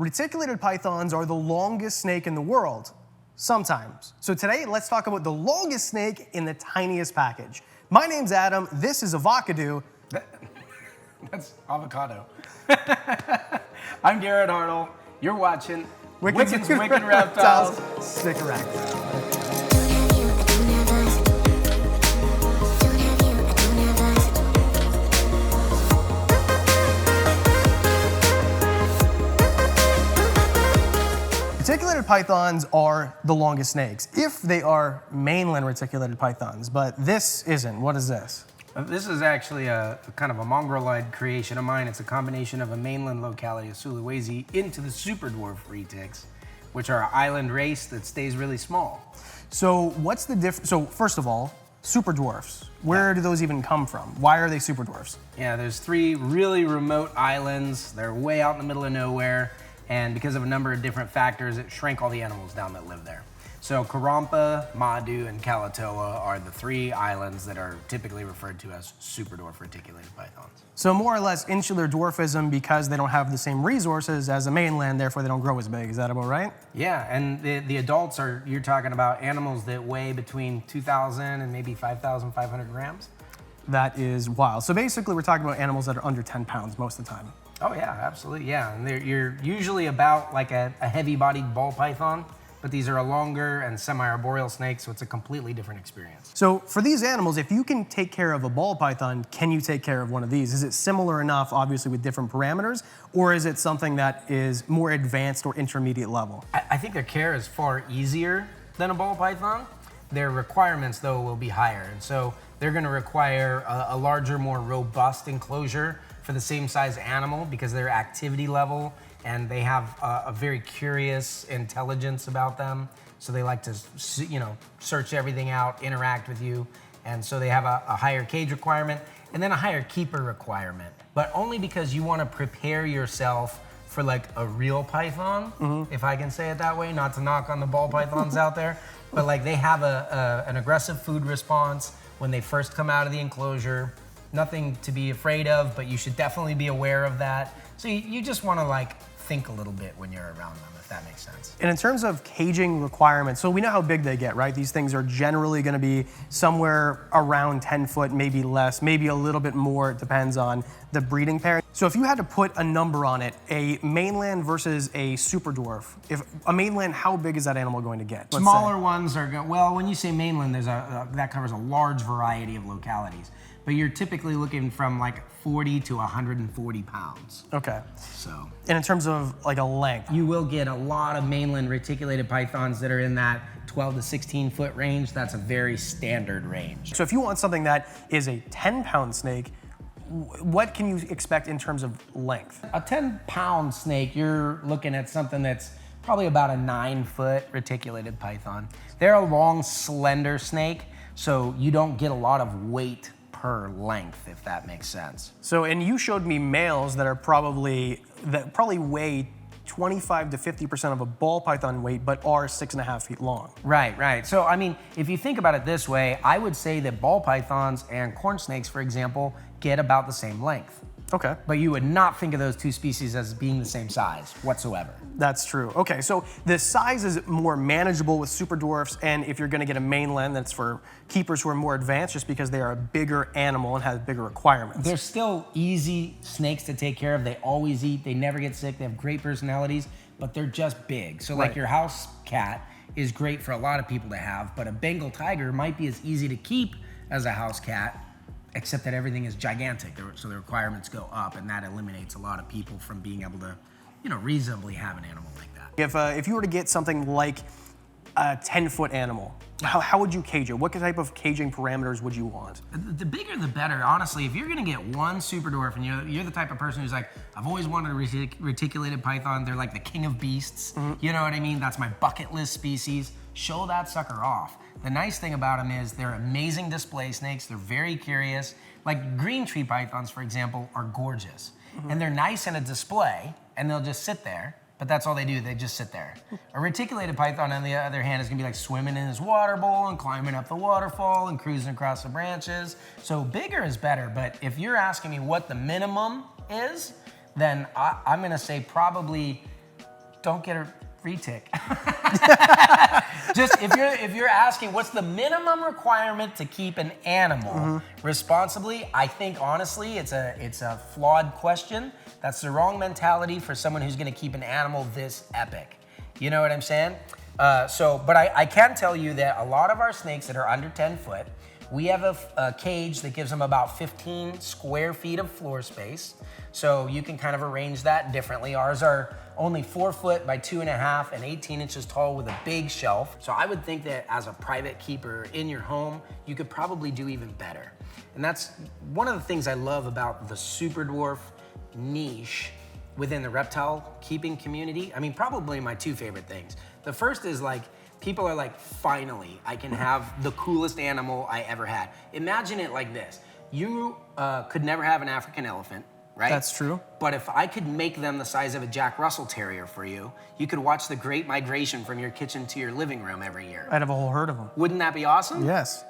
Reticulated pythons are the longest snake in the world, sometimes. So today, let's talk about the longest snake in the tiniest package. My name's Adam, this is Avocado. That's avocado. I'm Garrett Hartle, you're watching Wickens Wicked Reptiles. Stick around. Reticulated pythons are the longest snakes, if they are mainland reticulated pythons, but this isn't. What is this? This is actually a kind of a mongrelide creation of mine. It's a combination of a mainland locality of Sulawesi into the super dwarf retics, which are an island race that stays really small. So what's the difference? So first of all, super dwarfs, where do those even come from? Why are they super dwarfs? Yeah, there's 3 really remote islands. They're way out in the middle of nowhere. And because of a number of different factors, it shrank all the animals down that live there. So Karompa, Madu, and Kalatoa are the 3 islands that are typically referred to as super dwarf reticulated pythons. So more or less insular dwarfism because they don't have the same resources as a mainland, therefore they don't grow as big. Is that about right? Yeah, and the adults are, you're talking about animals that weigh between 2,000 and maybe 5,500 grams. That is wild. So basically we're talking about animals that are under 10 pounds most of the time. Oh yeah, absolutely, yeah. And you're usually about like a heavy-bodied ball python, but these are a longer and semi-arboreal snake, so it's a completely different experience. So for these animals, if you can take care of a ball python, can you take care of one of these? Is it similar enough, obviously with different parameters, or is it something that is more advanced or intermediate level? I think their care is far easier than a ball python. Their requirements, though, will be higher. And so they're gonna require a larger, more robust enclosure for the same size animal because their activity level and they have a very curious intelligence about them. So they like to, search everything out, interact with you. And so they have a higher cage requirement and then a higher keeper requirement, but only because you want to prepare yourself for like a real python, if I can say it that way, not to knock on the ball pythons out there, but like they have an aggressive food response when they first come out of the enclosure. Nothing to be afraid of, but you should definitely be aware of that. So you just want to like think a little bit when you're around them, if that makes sense. And in terms of caging requirements, so we know how big they get, right? These things are generally going to be somewhere around 10 foot, maybe less, maybe a little bit more. It depends on the breeding pair. So if you had to put a number on it, a mainland versus a super dwarf, if a mainland, how big is that animal going to get? Smaller ones are going, well, when you say mainland, there's that covers a large variety of localities. But you're typically looking from like 40 to 140 pounds. Okay. So. And in terms of like a length? You will get a lot of mainland reticulated pythons that are in that 12 to 16 foot range. That's a very standard range. So if you want something that is a 10-pound snake, what can you expect in terms of length? A 10-pound snake, you're looking at something that's probably about a 9-foot reticulated python. They're a long, slender snake, so you don't get a lot of weight per length, if that makes sense. So, and you showed me males that are probably weigh 25 to 50% of a ball python weight, but are 6.5 feet long. Right. So, I mean, if you think about it this way, I would say that ball pythons and corn snakes, for example, get about the same length. Okay. But you would not think of those 2 species as being the same size whatsoever. That's true. Okay, so the size is more manageable with super dwarfs, and if you're gonna get a mainland, that's for keepers who are more advanced just because they are a bigger animal and have bigger requirements. They're still easy snakes to take care of. They always eat, they never get sick, they have great personalities, but they're just big. So like your house cat is great for a lot of people to have, but a Bengal tiger might be as easy to keep as a house cat, except that everything is gigantic, so the requirements go up, and that eliminates a lot of people from being able to, reasonably have an animal like that. If you were to get something like a 10-foot animal, how would you cage it? What type of caging parameters would you want? The bigger the better, honestly. If you're gonna get one super dwarf and you're the type of person who's like, I've always wanted a reticulated python, they're like the king of beasts, you know what I mean? That's my bucket list species. Show that sucker off. The nice thing about them is they're amazing display snakes, they're very curious. Like green tree pythons, for example, are gorgeous. And they're nice in a display, and they'll just sit there, but that's all they do, they just sit there. A reticulated python, on the other hand, is gonna be like swimming in his water bowl and climbing up the waterfall and cruising across the branches. So bigger is better, but if you're asking me what the minimum is, then I'm gonna say probably don't get a retic. Just if you're asking what's the minimum requirement to keep an animal responsibly, I think honestly it's a flawed question. That's the wrong mentality for someone who's going to keep an animal this epic. You know what I'm saying? But I can tell you that a lot of our snakes that are under 10 foot, we have a cage that gives them about 15 square feet of floor space. So you can kind of arrange that differently. Ours are only 4 foot by 2.5 and 18 inches tall with a big shelf. So I would think that as a private keeper in your home, you could probably do even better. And that's one of the things I love about the super dwarf niche within the reptile keeping community. I mean, probably my 2 favorite things. The first is like, people are like, finally, I can have the coolest animal I ever had. Imagine it like this. You could never have an African elephant, right? That's true. But if I could make them the size of a Jack Russell Terrier for you, you could watch the great migration from your kitchen to your living room every year. I'd have a whole herd of them. Wouldn't that be awesome? Yes.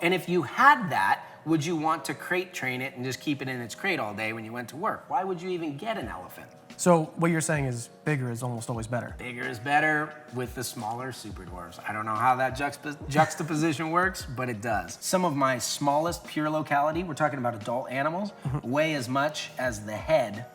And if you had that, would you want to crate train it and just keep it in its crate all day when you went to work? Why would you even get an elephant? So what you're saying is bigger is almost always better. Bigger is better with the smaller super dwarfs. I don't know how that juxtaposition works, but it does. Some of my smallest pure locality, we're talking about adult animals, weigh as much as the head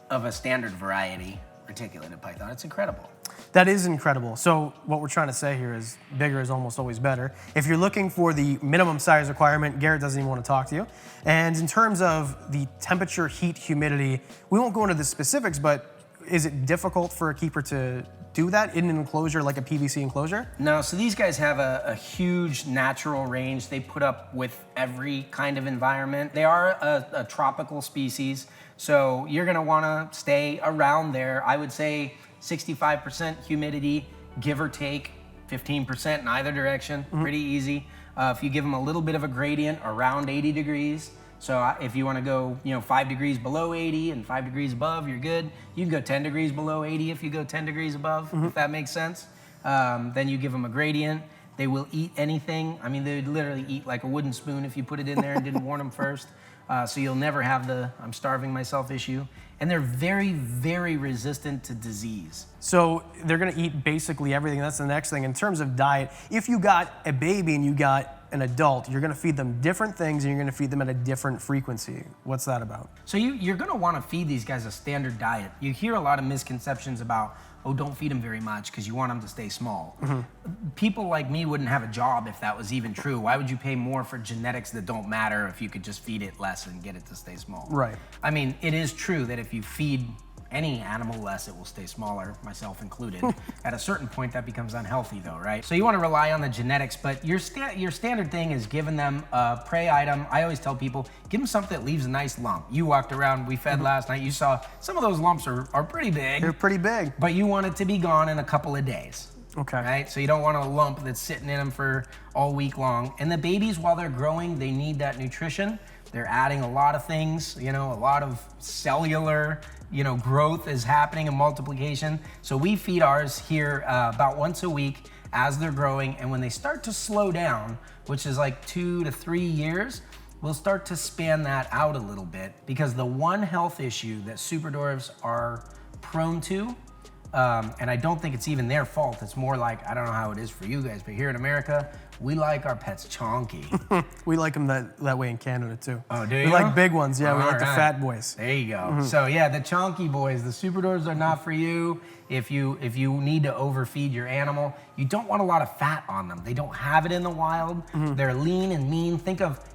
of a standard variety reticulated python. It's incredible. That is incredible. So what we're trying to say here is bigger is almost always better. If you're looking for the minimum size requirement, Garrett doesn't even want to talk to you. And in terms of the temperature, heat, humidity, we won't go into the specifics, but is it difficult for a keeper to do that in an enclosure like a PVC enclosure? No, so these guys have a huge natural range. They put up with every kind of environment. They are a tropical species, so you're gonna wanna stay around there. I would say 65% humidity, give or take 15% in either direction, pretty easy. If you give them a little bit of a gradient around 80 degrees, so if you want to go 5 degrees below 80 and 5 degrees above, you're good. You can go 10 degrees below 80 if you go 10 degrees above, if that makes sense. Then you give them a gradient. They will eat anything. I mean, they would literally eat like a wooden spoon if you put it in there and didn't warn them first. So you'll never have the I'm starving myself issue. And they're very, very resistant to disease. So they're gonna eat basically everything. That's the next thing. In terms of diet, if you got a baby and you got an adult, you're gonna feed them different things and you're gonna feed them at a different frequency. What's that about? So you're gonna wanna feed these guys a standard diet. You hear a lot of misconceptions about, oh, don't feed them very much because you want them to stay small. People like me wouldn't have a job if that was even true. Why would you pay more for genetics that don't matter if you could just feed it less and get it to stay small? Right. I mean, it is true that if you feed any animal less, it will stay smaller, myself included. At a certain point, that becomes unhealthy though, right? So you wanna rely on the genetics, but your standard thing is giving them a prey item. I always tell people, give them something that leaves a nice lump. You walked around, we fed last night, you saw some of those lumps are pretty big. They're pretty big. But you want it to be gone in a couple of days. Okay. Right? So you don't want a lump that's sitting in them for all week long. And the babies, while they're growing, they need that nutrition. They're adding a lot of things, a lot of cellular, growth is happening and multiplication. So we feed ours here about once a week as they're growing. And when they start to slow down, which is like 2 to 3 years, we'll start to span that out a little bit, because the one health issue that super dwarves are prone to, and I don't think it's even their fault, it's more like, I don't know how it is for you guys, but here in America, we like our pets chonky. We like them that way in Canada too. Oh, do you? We like big ones, yeah, we like the Alright. fat boys. There you go. So yeah, the chonky boys, the super dwarves are not for you. If you need to overfeed your animal, you don't want a lot of fat on them. They don't have it in the wild. They're lean and mean.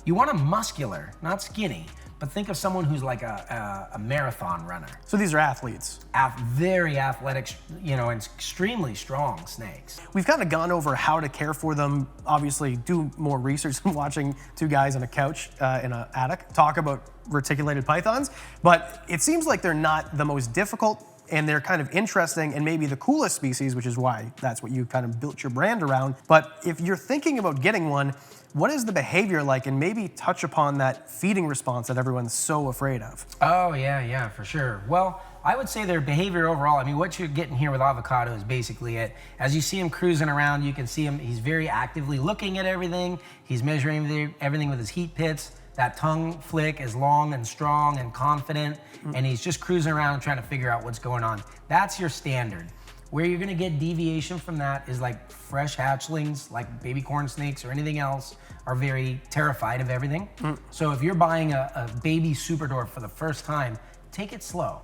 You want them muscular, not skinny, but think of someone who's like a marathon runner. So these are athletes. Very athletic, and extremely strong snakes. We've kind of gone over how to care for them. Obviously, do more research than watching 2 guys on a couch in an attic talk about reticulated pythons. But it seems like they're not the most difficult, and they're kind of interesting and maybe the coolest species, which is why that's what you kind of built your brand around. But if you're thinking about getting one, what is the behavior like, and maybe touch upon that feeding response that everyone's so afraid of? Oh, yeah, for sure. Well, I would say their behavior overall, I mean, what you're getting here with Avocado is basically it. As you see him cruising around, you can see him, he's very actively looking at everything. He's measuring everything with his heat pits. that tongue flick is long and strong and confident, and he's just cruising around trying to figure out what's going on. That's your standard. Where you're gonna get deviation from that is like fresh hatchlings, like baby corn snakes or anything else, are very terrified of everything. So if you're buying a baby super dwarf for the first time, take it slow.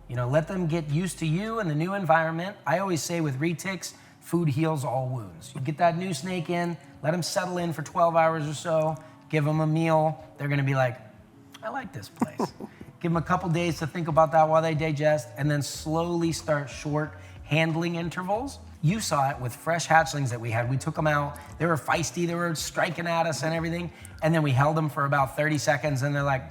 You know, let them get used to you and the new environment. I always say with Retics, food heals all wounds. You get that new snake in, let them settle in for 12 hours or so, give them a meal. They're gonna be like, I like this place. Give them a couple days to think about that while they digest, and then slowly start short handling intervals. You saw it with fresh hatchlings that we had. We took them out, they were feisty, they were striking at us and everything, and then we held them for about 30 seconds and they're like,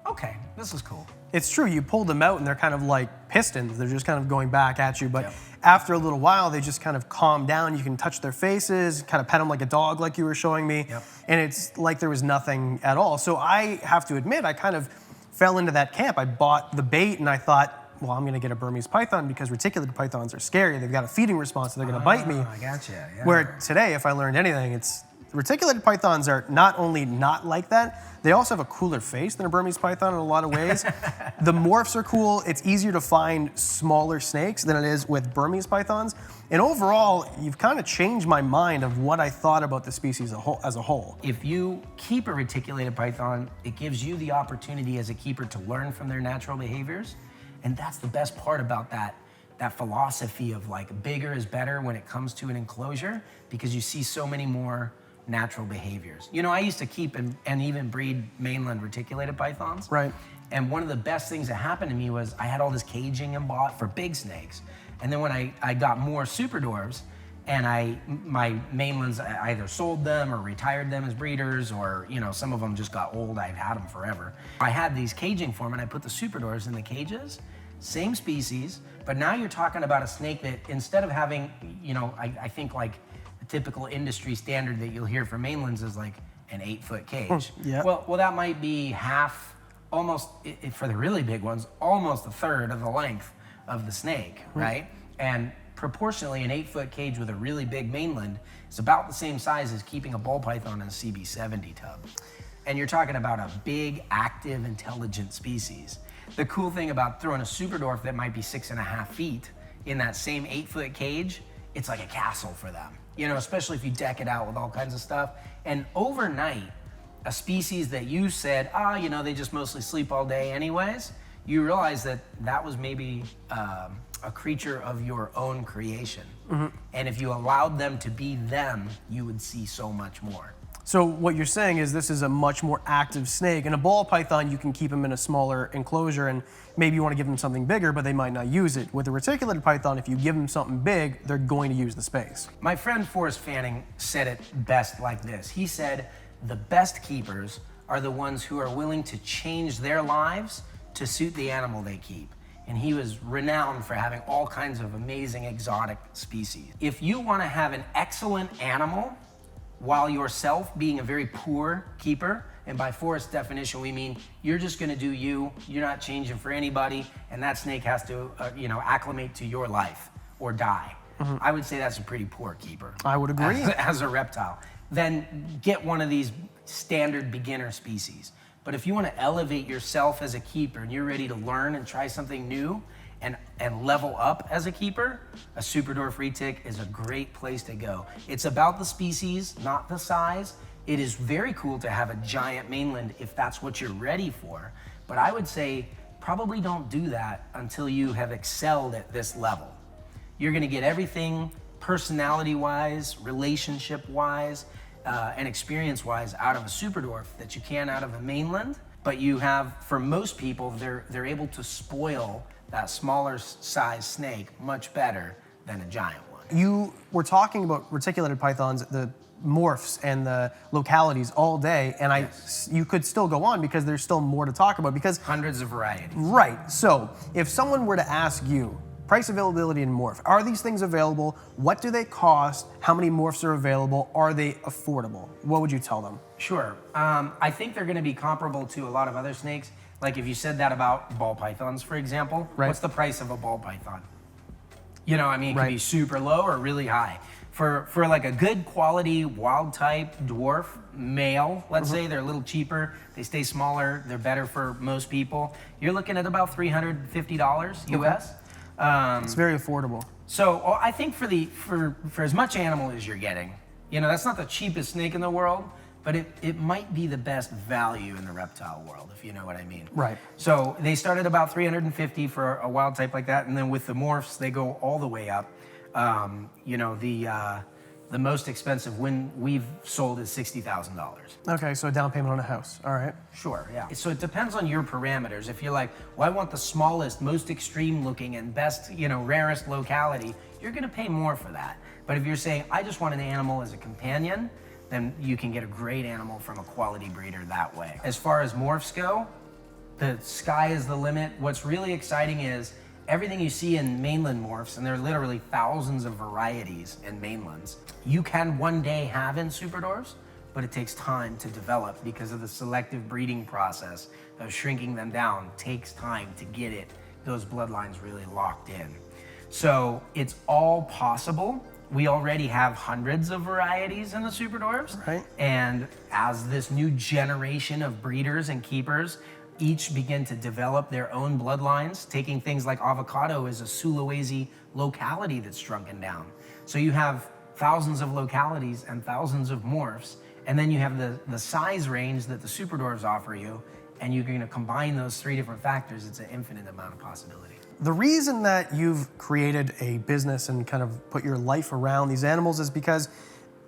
okay, this is cool. It's true, you pull them out and they're kind of like pistons. They're just kind of going back at you. But after a little while, they just kind of calm down. You can touch their faces, kind of pet them like a dog, like you were showing me. And it's like there was nothing at all. So I have to admit, I kind of fell into that camp. I bought the bait and I thought, well, I'm gonna get a Burmese python because reticulated pythons are scary. They've got a feeding response, so they're gonna bite me. I gotcha, yeah. Where today, if I learned anything, it's reticulated pythons are not only not like that, they also have a cooler face than a Burmese python in a lot of ways. The morphs are cool. It's easier to find smaller snakes than it is with Burmese pythons. And overall, you've kind of changed my mind of what I thought about the species as a whole. If you keep a reticulated python, it gives you the opportunity as a keeper to learn from their natural behaviors. And that's the best part about that philosophy of like bigger is better when it comes to an enclosure, because you see so many more natural behaviors. You know, I used to keep and even breed mainland reticulated pythons. Right. And one of the best things that happened to me was I had all this caging and bought for big snakes. And then when I got more super dwarves, and my mainlands, I either sold them or retired them as breeders, or you know, some of them just got old. I've had them forever. I had these caging for them, and I put the super dwarves in the cages, same species, but now you're talking about a snake that instead of having, you know, I think like a typical industry standard that you'll hear for mainlands is like an 8-foot cage. Well, that might be half, almost, for the really big ones, almost a third of the length of the snake, right? And proportionally, an 8-foot cage with a really big mainland is about the same size as keeping a ball python in a CB70 tub. And you're talking about a big, active, intelligent species. The cool thing about throwing a super dwarf that might be 6.5 feet in that same 8-foot cage, it's like a castle for them. You know, especially if you deck it out with all kinds of stuff. And overnight, a species that you said, you know, they just mostly sleep all day anyways, you realize that that was maybe a creature of your own creation. And if you allowed them to be them, you would see so much more. So what you're saying is this is a much more active snake. In a ball python, you can keep them in a smaller enclosure and maybe you want to give them something bigger, but they might not use it. With a reticulated python, if you give them something big, they're going to use the space. My friend Forrest Fanning said it best like this. He said, the best keepers are the ones who are willing to change their lives to suit the animal they keep. And he was renowned for having all kinds of amazing exotic species. If you want to have an excellent animal, while yourself being a very poor keeper, and by Forrest's definition, we mean you're just gonna do you, you're not changing for anybody, and that snake has to you know, acclimate to your life or die. I would say that's a pretty poor keeper. I would agree. As a reptile. Then get one of these standard beginner species. But if you want to elevate yourself as a keeper and you're ready to learn and try something new and level up as a keeper, a super dwarf retic is a great place to go. It's about the species, not the size. It is very cool to have a giant mainland if that's what you're ready for. But I would say probably don't do that until you have excelled at this level. You're going to get everything personality-wise, relationship-wise, and experience-wise out of a super dwarf that you can out of a mainland. But you have, for most people, they're able to spoil that smaller size snake much better than a giant one. You were talking about reticulated pythons, the morphs and the localities all day, and you could still go on because there's still more to talk about because hundreds of varieties. Right. So if someone were to ask you, price, availability, and morph, are these things available? What do they cost? How many morphs are available? Are they affordable? What would you tell them? Sure. I think they're going to be comparable to a lot of other snakes. Like if you said that about ball pythons, for example, what's the price of a ball python? You know, I mean, it can be super low or really high. For like a good quality wild type dwarf male, let's say they're a little cheaper, they stay smaller, they're better for most people. You're looking at about $350 US. It's very affordable. So I think for as much animal as you're getting, you know, that's not the cheapest snake in the world, but it might be the best value in the reptile world, if you know what I mean. Right. So they start at about $350 for a wild type like that, and then with the morphs, they go all the way up. You know, the most expensive one we've sold is $60,000. Okay, so a down payment on a house. All right. Sure, yeah. So it depends on your parameters. If you're like, well, I want the smallest, most extreme looking and best, you know, rarest locality, you're gonna pay more for that. But if you're saying, I just want an animal as a companion, then you can get a great animal from a quality breeder that way. As far as morphs go, the sky is the limit. What's really exciting is everything you see in mainland morphs, and there are literally thousands of varieties in mainlands, you can one day have in super dwarfs, but it takes time to develop because of the selective breeding process of shrinking them down. Takes time to get those bloodlines really locked in. So it's all possible. We already have hundreds of varieties in the super dwarfs. Right. And as this new generation of breeders and keepers each begin to develop their own bloodlines, taking things like avocado as a Sulawesi locality that's shrunken down. So you have thousands of localities and thousands of morphs, and then you have the size range that the super dwarfs offer you, and you're gonna combine those three different factors. It's an infinite amount of possibility. The reason that you've created a business and kind of put your life around these animals is because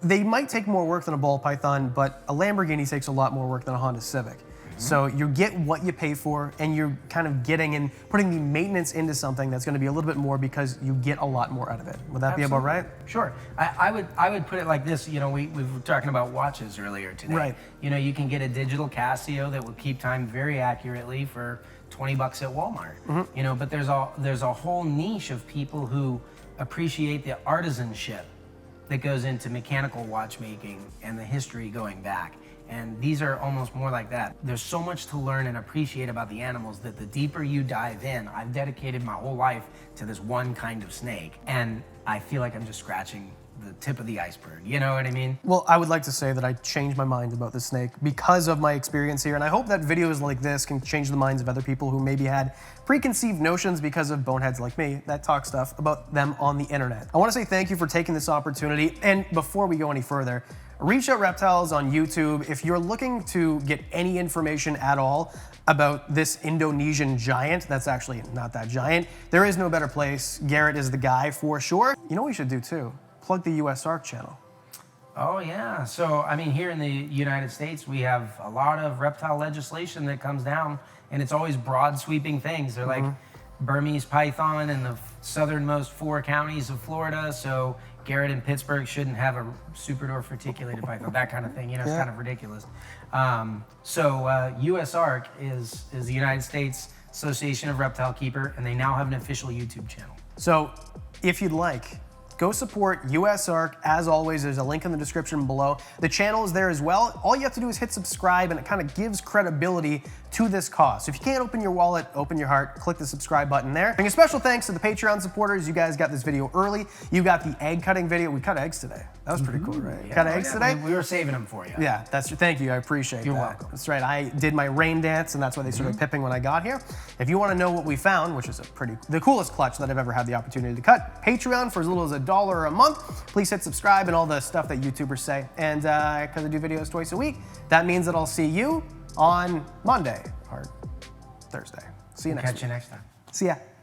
they might take more work than a ball python, but a Lamborghini takes a lot more work than a Honda Civic. So you get what you pay for, and you're kind of getting and putting the maintenance into something that's going to be a little bit more because you get a lot more out of it. Would that be about right? Sure. I would put it like this. You know, we were talking about watches earlier today. Right. You know, you can get a digital Casio that will keep time very accurately for $20 at Walmart. You know, but there's a whole niche of people who appreciate the artisanship that goes into mechanical watchmaking and the history going back. And these are almost more like that. There's so much to learn and appreciate about the animals that the deeper you dive in, I've dedicated my whole life to this one kind of snake. And I feel like I'm just scratching the tip of the iceberg. You know what I mean? Well, I would like to say that I changed my mind about the snake because of my experience here. And I hope that videos like this can change the minds of other people who maybe had preconceived notions because of boneheads like me that talk stuff about them on the internet. I want to say thank you for taking this opportunity. And before we go any further, reach out Reptiles on YouTube if you're looking to get any information at all about this Indonesian giant. That's actually not that giant. There is no better place. Garrett is the guy for sure. You know what we should do too? Plug the US ARC channel. Oh yeah, so I mean here in the United States we have a lot of reptile legislation that comes down, and it's always broad sweeping things. They're like Burmese python in the southernmost 4 counties of Florida, so Garrett in Pittsburgh shouldn't have a super dwarf reticulated python, that kind of thing. You know, it's kind of ridiculous. So US ARC is the United States Association of Reptile Keeper, and they now have an official YouTube channel. So if you'd like, go support US ARC. As always, there's a link in the description below. The channel is there as well. All you have to do is hit subscribe, and it kind of gives credibility to this cause. So if you can't open your wallet, open your heart, click the subscribe button there. And a special thanks to the Patreon supporters. You guys got this video early. You got the egg cutting video. We cut eggs today. That was pretty cool, right? Yeah, Cut eggs today? We were saving them for you. Yeah, thank you. I appreciate You're that. welcome. That's right. I did my rain dance, and that's why they started pipping when I got here. If you want to know what we found, which is the coolest clutch that I've ever had the opportunity to cut, Patreon for as little as $1 a month. Please hit subscribe and all the stuff that YouTubers say. And because I do videos twice a week, that means that I'll see you on Monday or Thursday. See you next week. Catch you next time. See ya.